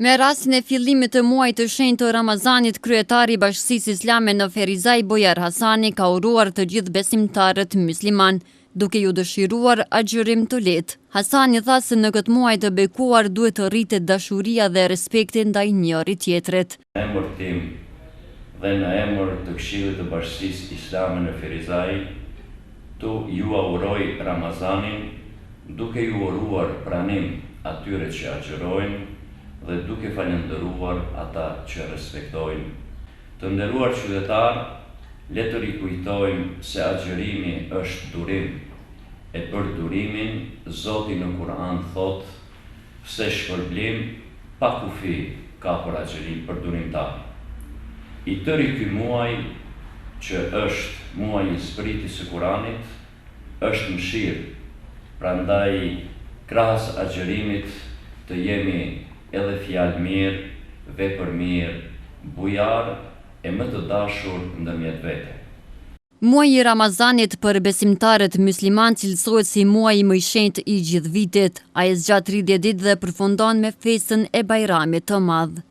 Me rastin e fillimit të muajit të shenjtë të Ramazanit, kryetari i Bashkisë Islame në Ferizaj, Bojar Hasani, ka uruar të gjithë besimtarët mysliman, duke ju dëshiruar agjërim të lehtë. Hasani tha se në këtë muaj të bekuar duhet të rritet dashuria dhe respekti ndaj njëri tjetrit. Në emër tim dhe në emër të Këshillit të Bashkisë Islame në Ferizaj, ju uroj Ramazanin, duke ju uruar pranim atyre që agjërojnë dhe duke falendëruar ata që respektojnë. Të nderuar qytetar, le të rikujtojmë se agjërimi është durim, e për durimin Zoti në Kur'an thot se shpërblim pa kufi ka për agjërim për durimtar. I tëri ky muaj që është muaj i zbritjes së Kur'anit është mëshirë, prandaj krahas agjërimit të jemi edhe fjalë mirë, vepër mirë, bujar e më të dashur ndërmjet vete. Muaji i Ramazanit për besimtarët mysliman cilësohet si muaji më i shenjtë i gjithë vitit. Ai zgjat 30 ditë dhe përfundon me festën e Bajramit të Madh.